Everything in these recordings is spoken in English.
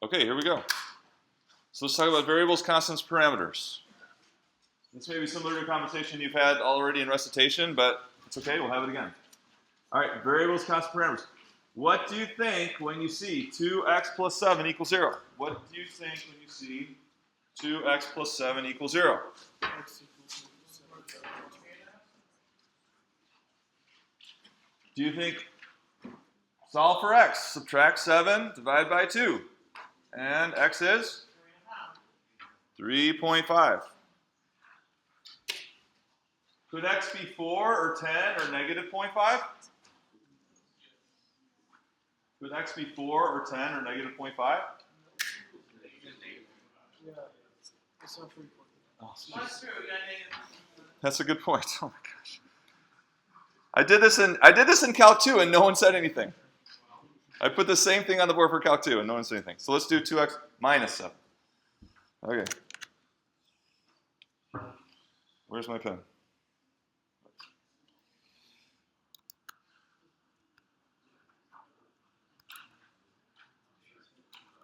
Okay, here we go. So let's talk about variables, constants, parameters. This may be similar to a conversation you've had already in recitation, but it's okay, we'll have it again. All right, variables, constants, parameters. What do you think when you see 2x plus 7 equals 0? What do you think when you see 2x plus 7 equals 0? Do you think solve for x, subtract 7, divide by 2, and x is 3.5. Could x be 4 or 10 or negative 0.5? Could x be 4 or 10 or negative 0.5? Yeah, it's not 3.5. Oh, that's a good point. Oh my gosh. I did this in Calc 2 and no one said anything. I put the same thing on the board for Calc 2 and no one said anything. So let's do 2x minus 7. Okay. Where's my pen?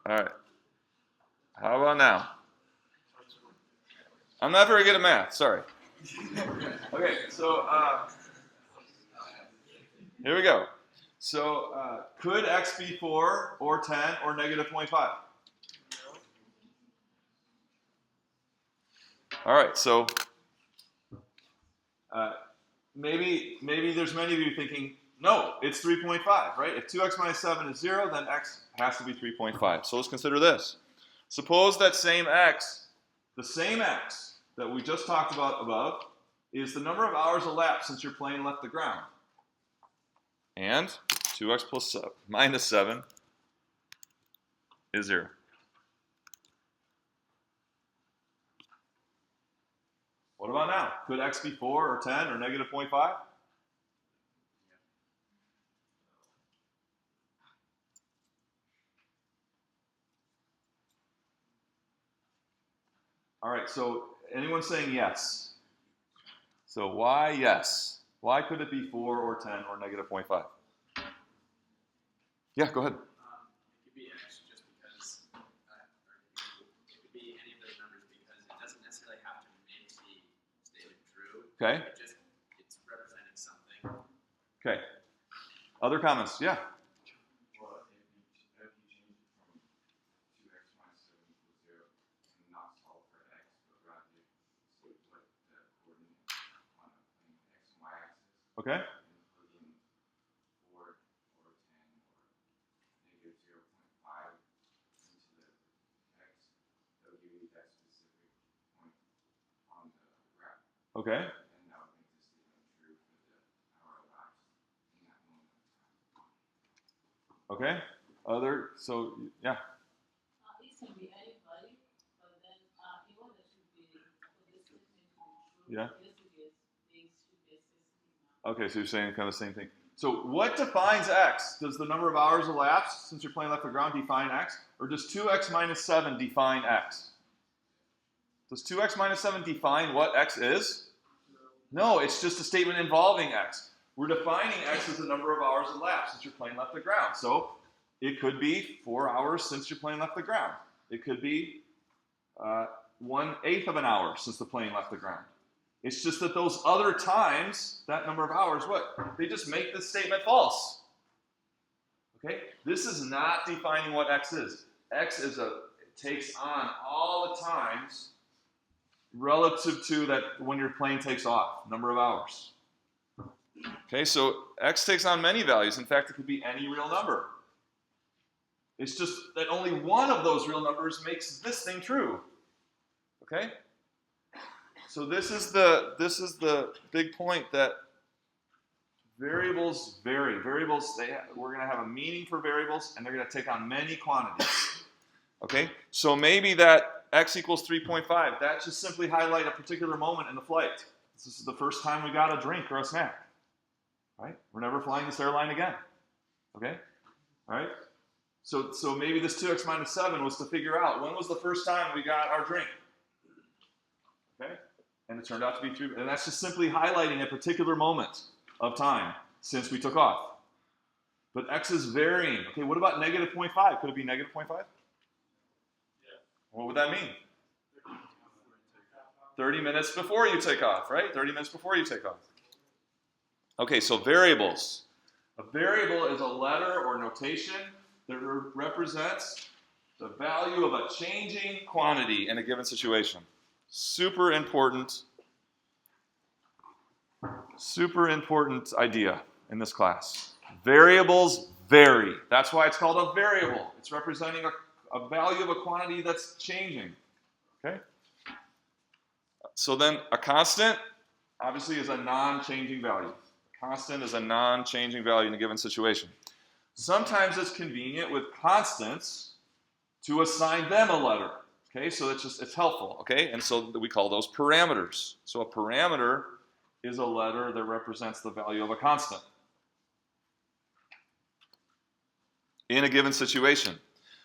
All right. How about now? I'm not very good at math, sorry. Okay, so here we go. So could x be 4 or 10 or negative 0.5? All right, so maybe there's many of you thinking, no, it's 3.5, right? If 2x minus 7 is 0, then x has to be 3.5. So let's consider this. Suppose that same x, the same x that we just talked about above, is the number of hours elapsed since your plane left the ground. And 2x plus 7, minus 7 is 0. What about now? Could x be 4 or 10 or negative 0.5? All right, so anyone saying yes? So why yes? Why could it be 4 or 10 or negative 0.5? Yeah, go ahead. It could be x just because, or it could be any of those numbers because it doesn't necessarily have to make the statement true. Okay. It's representing something. Okay. Other comments? Yeah. Well, if you change it from 2x minus 7 equals 0 and not solve for x, but rather say what the coordinate on a plane x and y axis, Okay. including 4 or 10 or negative 0.5 into the x, that would give you that specific point on the graph. Okay. And that would make the statement true for the hour elapsed in that moment of time. Okay. Other, so yeah. It can be any value, but then in order to be for this statement to be true, Yeah. this should be a specific amount. Okay, so you're saying kind of the same thing. So what defines x? Does the number of hours elapsed since your plane left the ground define x? Or does 2x minus 7 define x? Does 2x minus 7 define what x is? No, it's just a statement involving x. We're defining x as the number of hours elapsed since your plane left the ground. So it could be 4 hours since your plane left the ground. It could be 1/8 of an hour since the plane left the ground. It's just that those other times, that number of hours, what? They just make this statement false. Okay? This is not defining what x is. X is it takes on all the times relative to that when your plane takes off, number of hours. Okay, so x takes on many values. In fact, it could be any real number. It's just that only one of those real numbers makes this thing true. Okay? So this is the big point that variables vary. Variables, we're going to have a meaning for variables, and they're going to take on many quantities. Okay? So maybe that x equals 3.5, that just simply highlight a particular moment in the flight. This is the first time we got a drink or a snack. Right? We're never flying this airline again. Okay? All right? So maybe this 2x minus 7 was to figure out when was the first time we got our drink. Okay? And it turned out to be 3. And that's just simply highlighting a particular moment of time since we took off. But x is varying. Okay, what about negative 0.5? Could it be negative 0.5? What would that mean? 30 minutes before you take off, right? 30 minutes before you take off. Okay, so variables. A variable is a letter or notation that represents the value of a changing quantity in a given situation. Super important idea in this class. Variables vary. That's why it's called a variable. It's representing a value of a quantity that's changing. Okay? So then a constant, obviously, is a non-changing value. A constant is a non-changing value in a given situation. Sometimes it's convenient with constants to assign them a letter. Okay, so it's helpful. Okay, and so we call those parameters. So a parameter is a letter that represents the value of a constant in a given situation.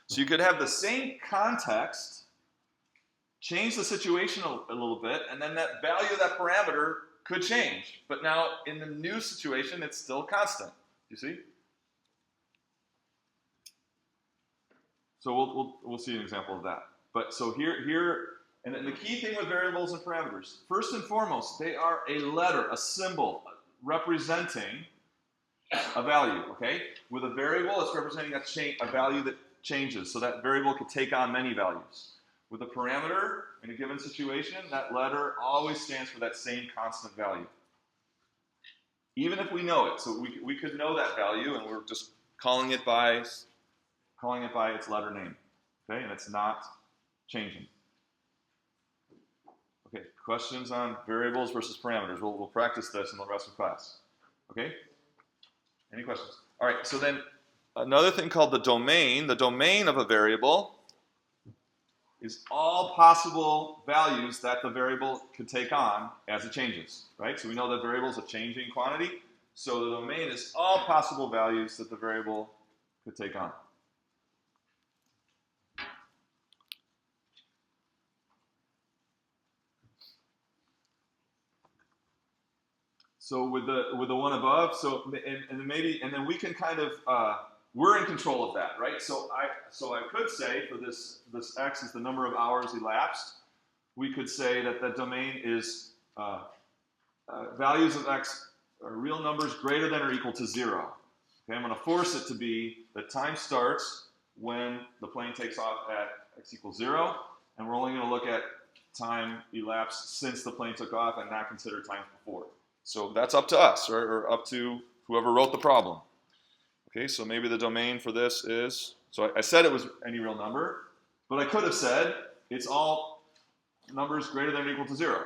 So you could have the same context, change the situation a little bit, and then that value of that parameter could change. But now in the new situation, it's still constant. You see? So we'll see an example of that. But so here, and then the key thing with variables and parameters, first and foremost, they are a letter, a symbol representing a value. Okay? With a variable, it's representing a value that changes. So that variable could take on many values. With a parameter, in a given situation, that letter always stands for that same constant value. Even if we know it. So we could know that value, and we're just calling it by its letter name. Okay, and it's not changing. Okay, questions on variables versus parameters? We'll practice this in the rest of class. Okay? Any questions? All right, so then another thing called the domain of a variable is all possible values that the variable could take on as it changes, right? So we know that variable is a changing quantity, so the domain is all possible values that the variable could take on. So with the one above, so and then we can kind of we're in control of that, right? So I could say for this x is the number of hours elapsed. We could say that the domain is values of x are real numbers greater than or equal to 0. Okay, I'm going to force it to be that time starts when the plane takes off at x equals 0, and we're only going to look at time elapsed since the plane took off and not consider times before. So that's up to us, or up to whoever wrote the problem. Okay, so maybe the domain for this is, so I said it was any real number, but I could have said it's all numbers greater than or equal to 0.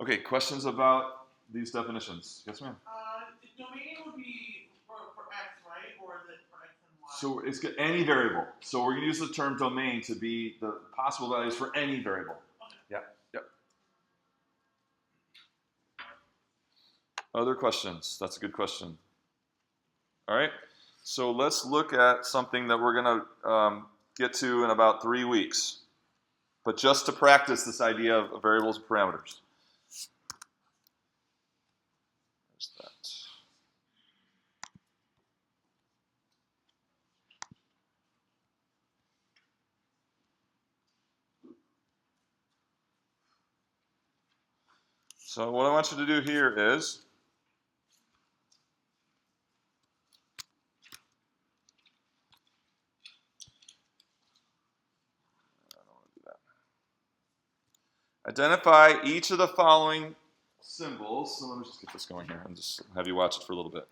Okay, questions about these definitions? Yes, ma'am? The domain would be for x, right? Or is it for x and y? So it's any variable. So we're going to use the term domain to be the possible values for any variable. Okay. Yeah, yep. Other questions? That's a good question. All right, so let's look at something that we're going to get to in about 3 weeks, but just to practice this idea of variables and parameters. There's that. So what I want you to do here is identify each of the following symbols. So let me just get this going here and just have you watch it for a little bit.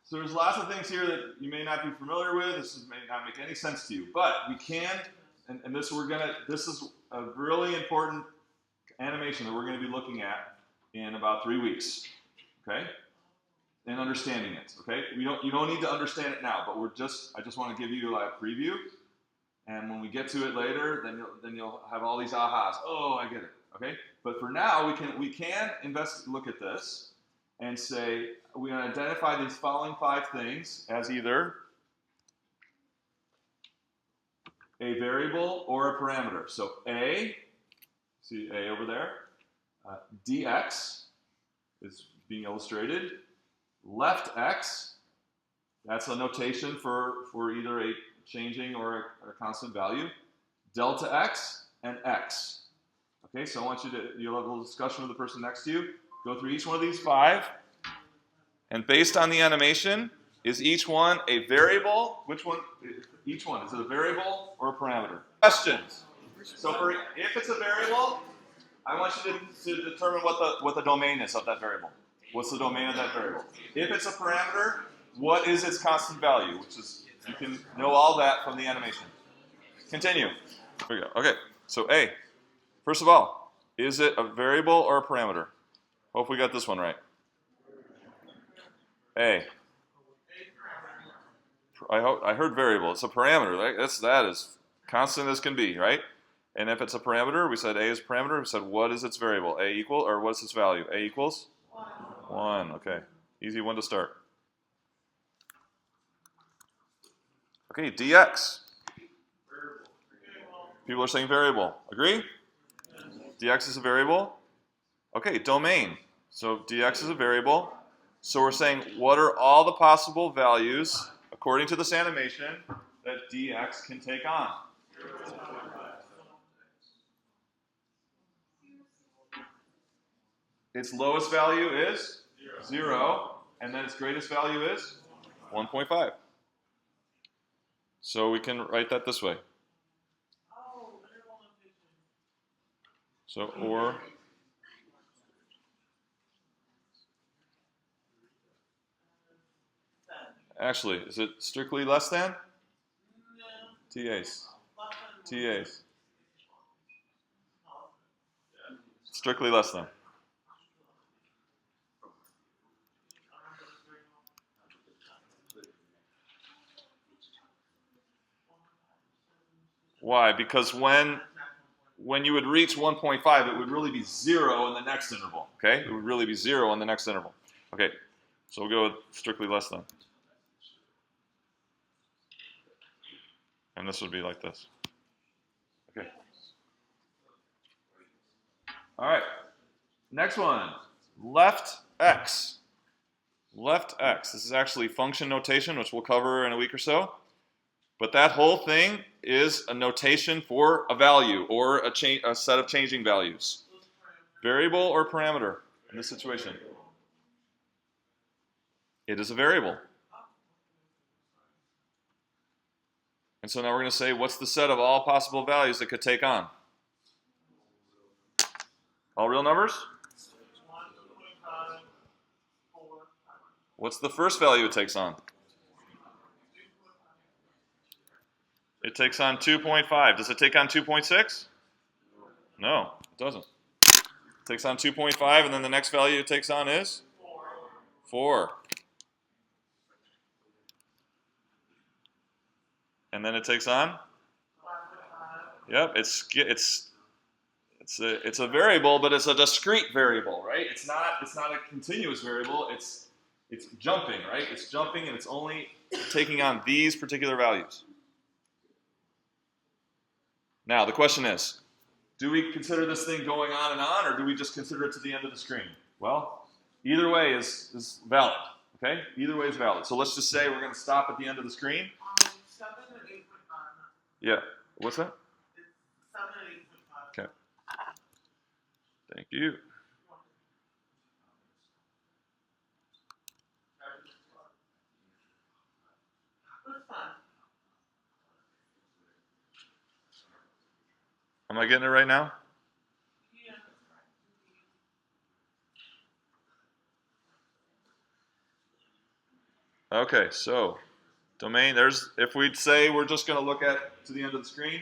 So there's lots of things here that you may not be familiar with. This may not make any sense to you, but we can, and this is a really important animation that we're going to be looking at in about 3 weeks. Okay, and understanding it. Okay, you don't need to understand it now, but I just want to give you a preview, and when we get to it later, then you'll have all these ahas. Oh, I get it. Okay, but for now we can look at this and say we're going to identify these following 5 things as either a variable or a parameter. So A, see A over there, dx is being illustrated. Left x, that's a notation for either a changing or a constant value. Delta x and x. Okay, so I want you'll have a little discussion with the person next to you. Go through each one of these 5. And based on the animation, is each one a variable? Which one? Each one, is it a variable or a parameter? Questions. So if it's a variable, I want you to determine what the domain is of that variable. What's the domain of that variable? If it's a parameter, what is its constant value? Which is, you can know all that from the animation. Continue. Here we go. Okay, so A. First of all, is it a variable or a parameter? Hope we got this one right. A. I heard variable. It's a parameter. Right? That is constant as can be, right? And if it's a parameter, we said A is a parameter. We said what is its variable? A equal, or what is its value? A equals? 1. Okay. Easy one to start. Okay, dx. People are saying variable. Agree? Dx is a variable. Okay, domain. So dx is a variable. So we're saying what are all the possible values, according to this animation, that dx can take on? Its lowest value is 0, and then its greatest value is 1.5. So we can write that this way. So, or actually, is it strictly less than? TAs. TAs. Strictly less than. Why? Because when you would reach 1.5, it would really be 0 in the next interval. Okay? It would really be 0 in the next interval. Okay, so we'll go with strictly less than. And this would be like this. Okay. All right. Next one. Left x. Left x. This is actually function notation, which we'll cover in a week or so. But that whole thing is a notation for a value or a set of changing values. Variable or parameter in this situation? It is a variable. And so now we're going to say, what's the set of all possible values it could take on? All real numbers? What's the first value it takes on? It takes on 2.5. Does it take on 2.6? No, it doesn't. It takes on 2.5, and then the next value it takes on is? 4. And then it takes on? Yep, it's a variable, but it's a discrete variable, right? It's not a continuous variable. It's jumping, right? It's jumping, and it's only taking on these particular values. Now, the question is, do we consider this thing going on, or do we just consider it to the end of the screen? Well, either way is valid, okay? Either way is valid. So let's just say we're going to stop at the end of the screen. 7 and 8.5. Yeah. What's that? It's 7 and 8.5. Okay. Thank you. That's fine. Am I getting it right now? Yeah. Okay, so domain, if we'd say we're just going to look at to the end of the screen,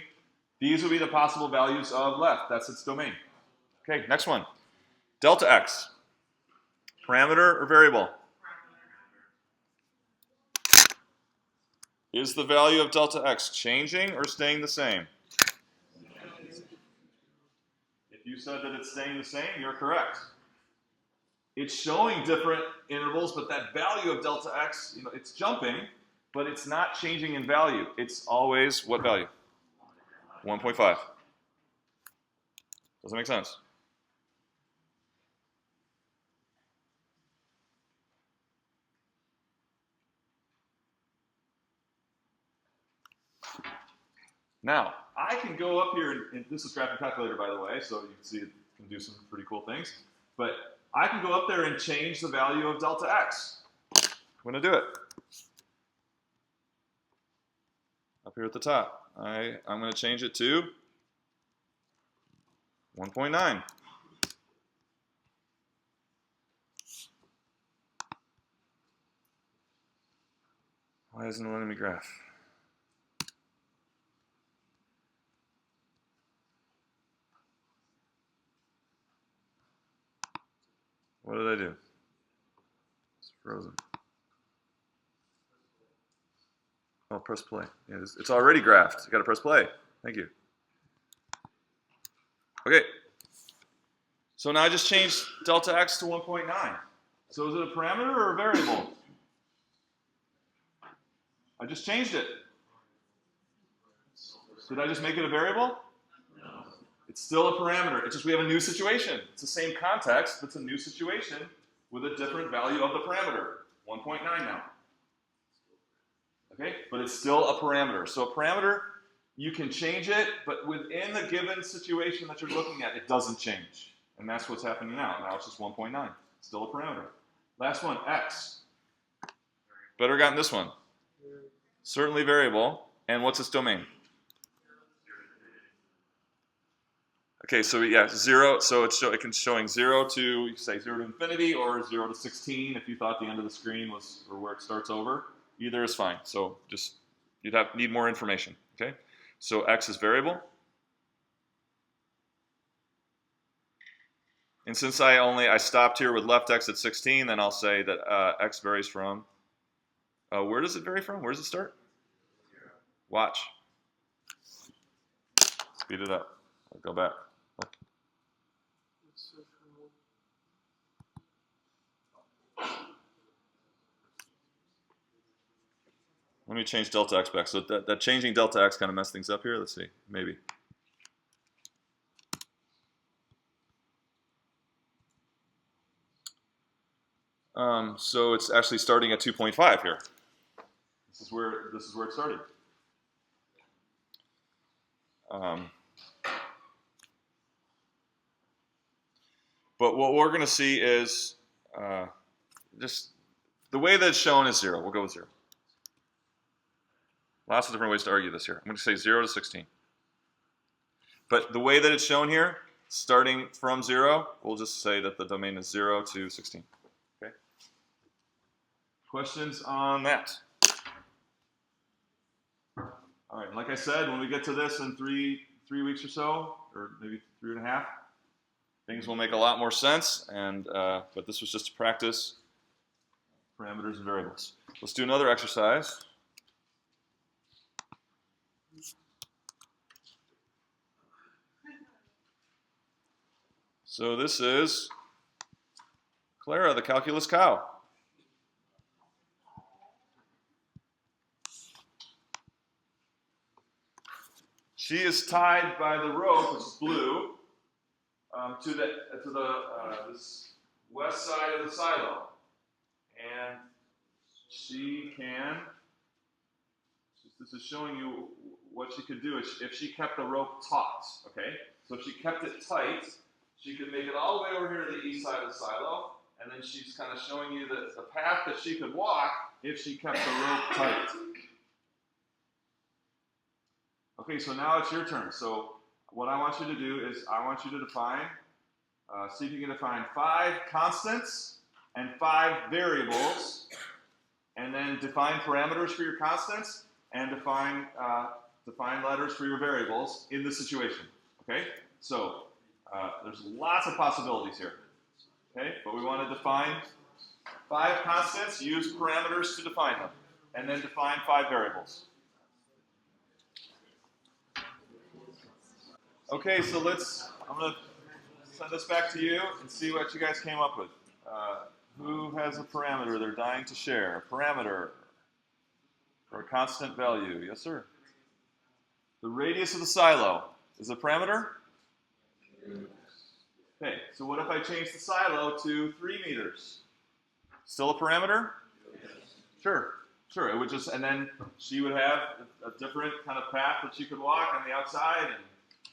these would be the possible values of left. That's its domain. Okay, next one. Delta x. Parameter or variable? Is the value of delta x changing or staying the same? If you said that it's staying the same, you're correct. It's showing different intervals, but that value of delta x, it's jumping, but it's not changing in value. It's always what value? 1.5. Doesn't make sense. Now, I can go up here, and this is Graphing Calculator, by the way, so you can see it can do some pretty cool things. But I can go up there and change the value of delta x. I'm going to do it. Up here at the top, I'm going to change it to 1.9. Why isn't it letting me graph? What did I do? It's frozen. Oh, press play. Yeah, it's already graphed. You got to press play. Thank you. Okay. So now I just changed delta x to 1.9. So is it a parameter or a variable? I just changed it. Did I just make it a variable? No. It's still a parameter. It's just we have a new situation. It's the same context, but it's a new situation with a different value of the parameter. 1.9 now. Okay? But it's still a parameter. So a parameter, you can change it, but within the given situation that you're looking at, it doesn't change. And that's what's happening now. Now it's just 1.9. Still a parameter. Last one, x. Better gotten this one. Certainly variable. And what's its domain? Okay, so yeah, 0. So it's showing 0 to, you say 0 to infinity, or 0 to 16 if you thought the end of the screen was or where it starts over. Either is fine. So just need more information. Okay, so x is variable. And since I stopped here with left x at 16, then I'll say that x varies from. Where does it vary from? Where does it start? Watch. Speed it up. I'll go back. Let me change delta x back. So that changing delta x kind of messed things up here. Let's see. Maybe. So it's actually starting at 2.5 here. This is where it started. But what we're going to see is just the way that it's shown is 0. We'll go with 0. Lots of different ways to argue this here. I'm going to say 0 to 16. But the way that it's shown here, starting from 0, we'll just say that the domain is 0 to 16. Okay? Questions on that? All right, like I said, when we get to this in three weeks or so, or maybe 3.5, things will make a lot more sense. And but this was just to practice parameters and variables. Let's do another exercise. So this is Clara, the calculus cow. She is tied by the rope, which is blue, to this west side of the silo, and she can. This is showing you what she could do if she kept the rope taut. Okay, so if she kept it tight, she could make it all the way over here to the east side of the silo, and then she's kind of showing you the path that she could walk if she kept the rope tight. Okay, so now it's your turn. So what I want you to do is I want you to define, see if you can define 5 constants and 5 variables, and then define parameters for your constants and define letters for your variables in the situation. Okay, so there's lots of possibilities here. Okay, but we want to define 5 constants, use parameters to define them, and then define 5 variables. Okay, so I'm going to send this back to you and see what you guys came up with. Who has a parameter they're dying to share? A parameter for a constant value. Yes, sir? The radius of the silo is a parameter? Okay, so what if I change the silo to 3 meters? Still a parameter? Sure, sure. It would just, and then she would have a different kind of path that she could walk on the outside, and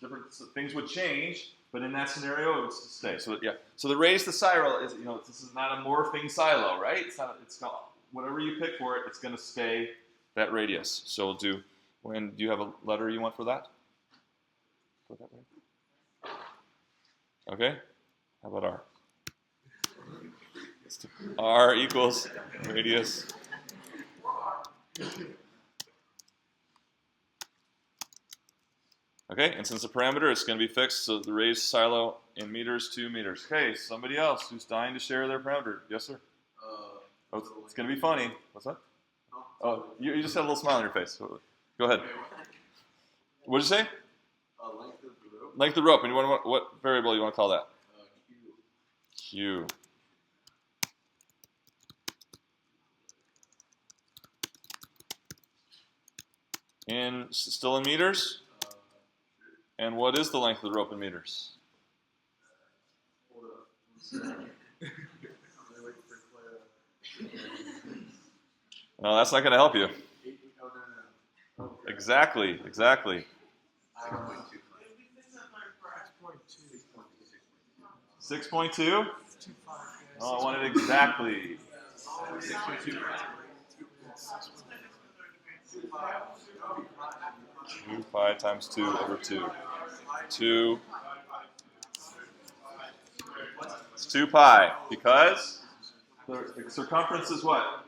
different things would change. But in that scenario, it would stay. So yeah. So the radius of the silo is, this is not a morphing silo, right? It's not. It's not. Whatever you pick for it, it's going to stay that radius. So we'll do. When do you have a letter you want for that? Put that way. Okay. How about R? R equals radius. Okay, and since the parameter, it's going to be fixed, so the raised silo in meters, 2 meters. Okay, somebody else who's dying to share their parameter. Yes, sir? Oh, it's going to be funny. What's that? Oh, you just had a little smile on your face. Go ahead. What did you say? Length of the rope. Length of the rope. And what variable you want to call that? Q. Q. Still in meters? And what is the length of the rope in meters? No, that's not going to help you. Exactly. 6.2. Oh, I want it exactly. 6.2. 2 pi times 2 over 2. 2. It's 2 pi because the circumference is what?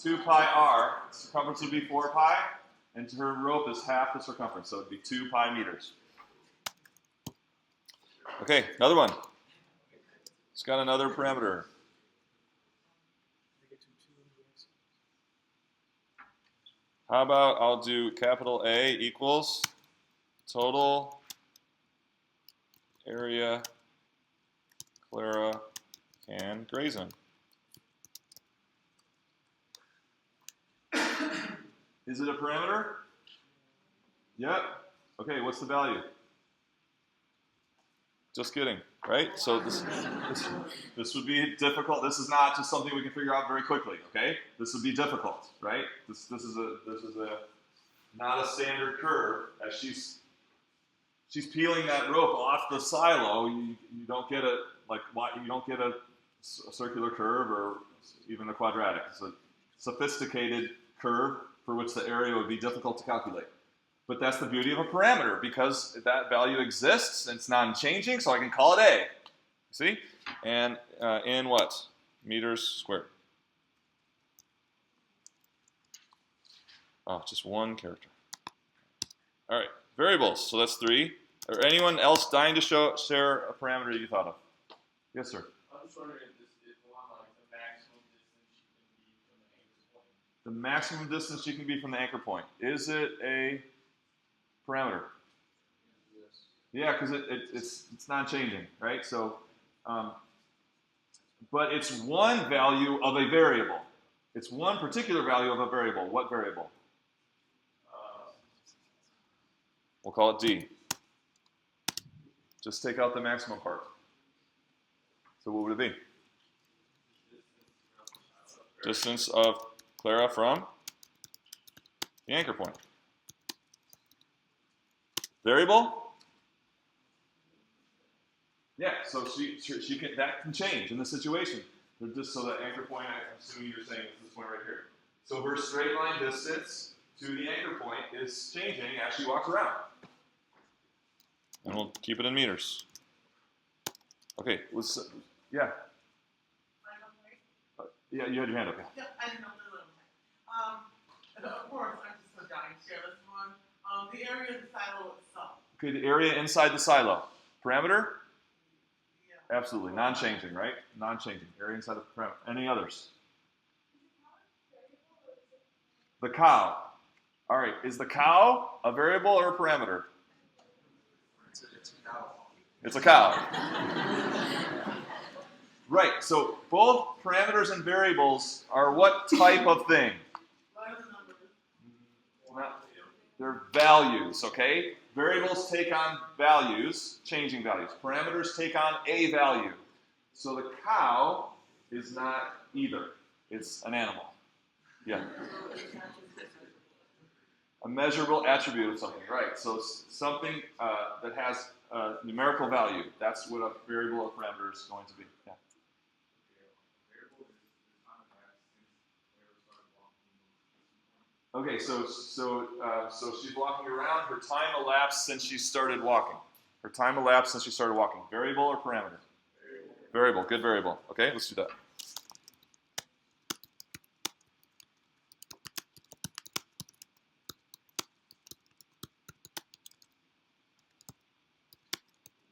2 pi r. Circumference would be 4 pi, and her rope is half the circumference, so it would be 2 pi meters. Okay, another one. It's got another parameter. How about I'll do capital A equals total area Clara can graze in. Is it a parameter? Yep. Okay, what's the value? Just kidding, right? So this would be difficult. This is not just something we can figure out very quickly, okay? This would be difficult, right? This is a not a standard curve. As she's peeling that rope off the silo, you don't get a circular curve or even a quadratic. It's a sophisticated curve for which the area would be difficult to calculate. But that's the beauty of a parameter, because that value exists and it's non-changing, so I can call it A. See? And in what? Meters squared. Oh, just one character. All right, variables. So that's 3. Or anyone else dying to share a parameter you thought of? Yes, sir. I'm just wondering if this is one like the maximum distance you can be from the anchor point. The maximum distance you can be from the anchor point. Is it a parameter? Yeah, because it's non-changing, right? So, but it's one value of a variable. It's one particular value of a variable. What variable? We'll call it D. Just take out the maximum part. So what would it be? Distance of Clara from the anchor point. Variable? Yeah, so she can, that can change in the situation. Just so that anchor point, I'm assuming you're saying is this point right here. So her straight line distance to the anchor point is changing as she walks around. And we'll keep it in meters. Okay, yeah. Yeah, you had your hand up. Yeah, I didn't know the little and of course, I'm just so dying to share this one. The area of the silo itself. Okay, the area inside the silo. Parameter? Yeah. Absolutely, non-changing, right? Non-changing. Area inside the parameter. Any others? The cow. All right, is the cow a variable or a parameter? It's a cow. Right, so both parameters and variables are what type of thing? What are the numbers? They're values, okay? Variables take on values, changing values. Parameters take on a value. So the cow is not either. It's an animal. Yeah. A measurable attribute of something, right? So something that has a numerical value. That's what a variable or parameter is going to be. Yeah. Okay, so she's walking around. Her time elapsed since she started walking. Her time elapsed since she started walking. Variable or parameter? Variable. Good variable. Okay, let's do that.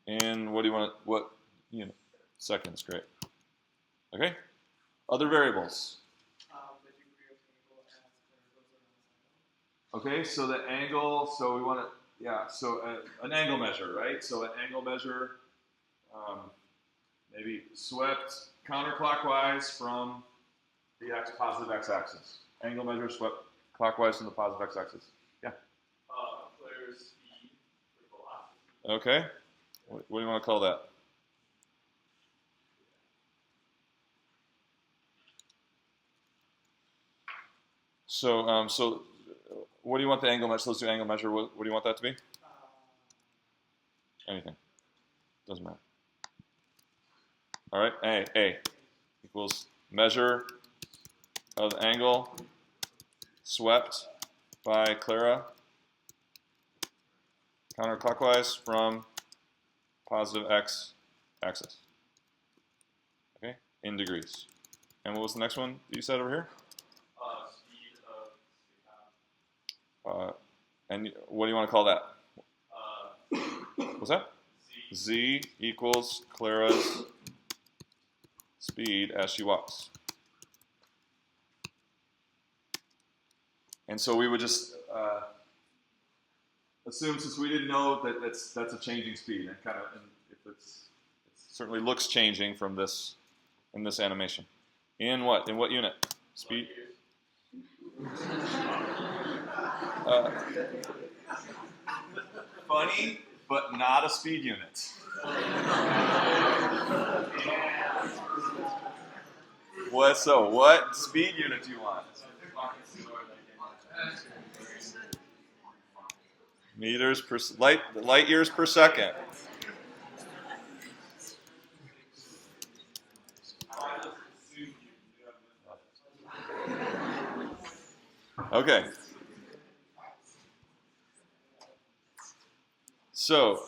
And what do you want? What unit? Seconds. Great. Okay. Other variables. Okay, so the angle, so we want to, yeah, so an angle measure, right? So an angle measure, maybe swept counterclockwise from the positive x-axis. Angle measure swept clockwise from the positive x-axis. Yeah. Claire's speed or velocity. Okay. What do you want to call that? So, what do you want the angle measure? Let's do angle measure. What do you want that to be? Anything. Doesn't matter. All right. A equals measure of the angle swept by Clara counterclockwise from positive x axis. Okay, in degrees. And what was the next one that you said over here? Speed of And what do you want to call that? What's that? Z. Z equals Clara's speed as she walks. And so we would just assume, since we didn't know that that's a changing speed, and kind of, and if it certainly looks changing from this in this animation. In what? In what unit? Speed. Funny, but not a speed unit. What? So, what speed unit do you want? Meters per light years per second. Okay. So,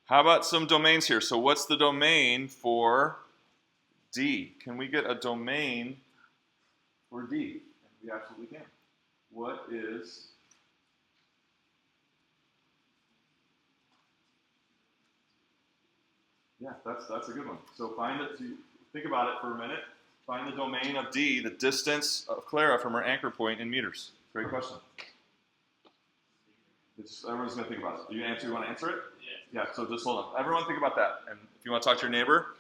how about some domains here? So what's the domain for D? Can we get a domain for D? We absolutely can. What is... Yeah, that's a good one. So find it, think about it for a minute. Find the domain of D, the distance of Clara from her anchor point in meters. Great question. Everyone's going to think about it. You want to answer it? Yeah, so just hold on. Everyone think about that. And if you want to talk to your neighbor,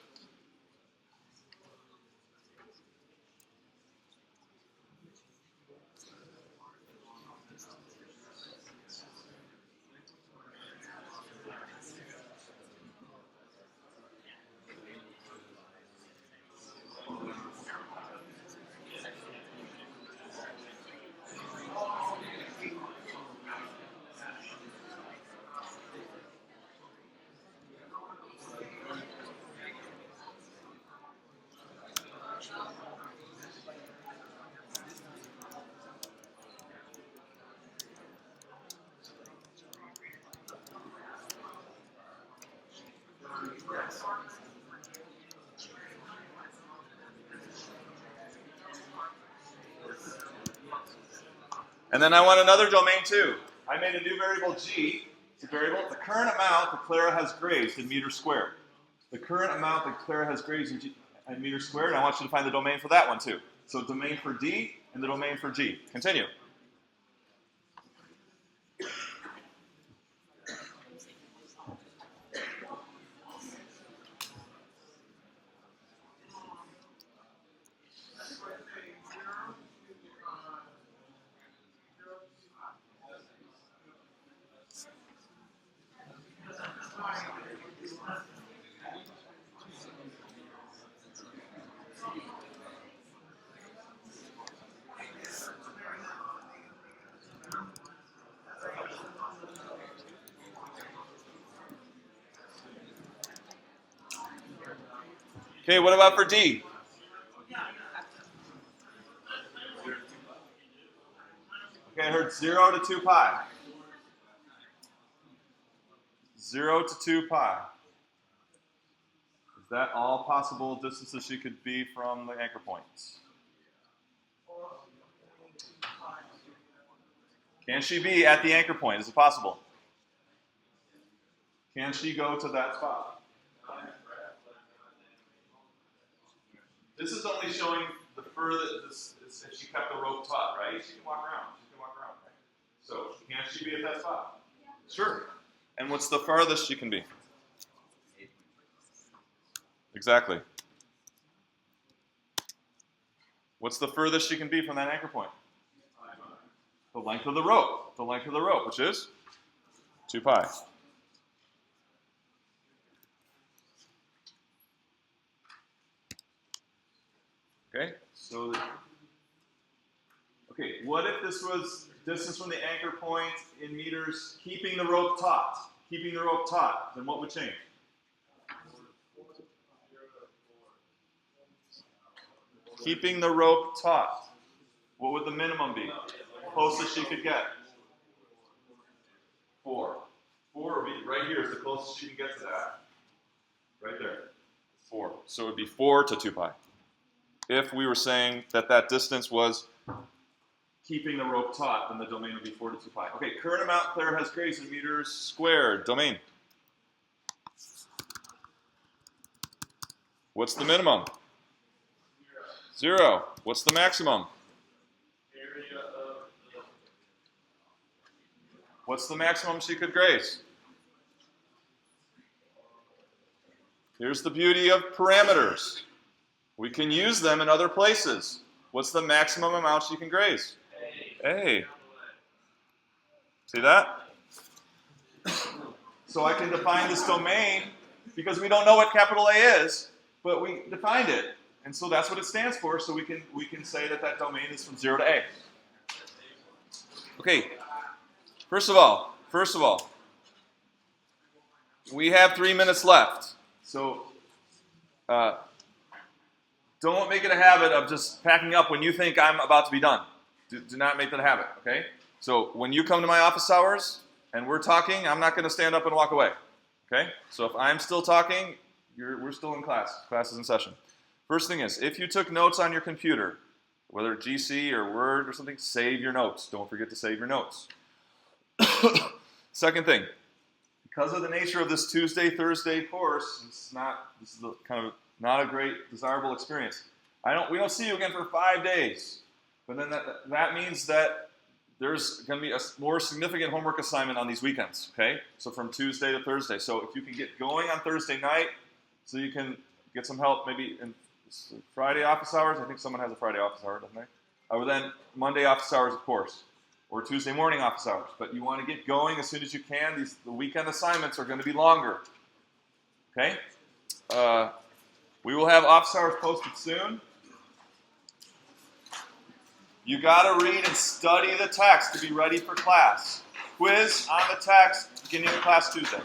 and then I want another domain too. I made a new variable G. It's a variable, the current amount that Clara has grazed in meters squared. The current amount that Clara has grazed in meters squared, I want you to find the domain for that one too. So domain for D and the domain for G. Continue. Okay, what about for D? Okay, I heard 0 to 2 pi. 0 to 2 pi. Is that all possible distances she could be from the anchor points? Can she be at the anchor point? Is it possible? Can she go to that spot? This is only showing the furthest, if she kept the rope taut, right? She can walk around. Right? So, can she be at that spot? Sure. And what's the farthest she can be? Exactly. What's the furthest she can be from that anchor point? The length of the rope. The length of the rope, which is 2 pi. Okay, so, what if this was distance from the anchor point in meters, keeping the rope taut? Keeping the rope taut, then what would change? Keeping the rope taut. What would the minimum be? Closest she could get? 4. 4 would be right here is the closest she can get to that. Right there. 4. So it would be 4 to 2 pi. If we were saying that that distance was keeping the rope taut, then the domain would be 4 to 2 pi. Okay, current amount Claire has grazed in meters squared. Domain. What's the minimum? 0. What's the maximum? What's the maximum she could graze? Here's the beauty of parameters. We can use them in other places. What's the maximum amount she can graze? A. See that? So I can define this domain because we don't know what capital A is, but we defined it. And so that's what it stands for, so we can say that that domain is from 0 to A. Okay, first of all, we have 3 minutes left. So don't make it a habit of just packing up when you think I'm about to be done. Do not make that a habit, okay? So when you come to my office hours and we're talking, I'm not going to stand up and walk away, okay? So if I'm still talking, we're still in class. Class is in session. First thing is, if you took notes on your computer, whether GC or Word or something, save your notes. Don't forget to save your notes. Second thing, because of the nature of this Tuesday, Thursday course, this is kind of not a great, desirable experience. We don't see you again for 5 days. But then that means that there's going to be a more significant homework assignment on these weekends, okay? So from Tuesday to Thursday. So if you can get going on Thursday night, so you can get some help maybe in Friday office hours. I think someone has a Friday office hour, doesn't they? Or then Monday office hours, of course. Or Tuesday morning office hours. But you want to get going as soon as you can. The weekend assignments are going to be longer. Okay? We will have office hours posted soon. You got to read and study the text to be ready for class. Quiz on the text beginning of class Tuesday.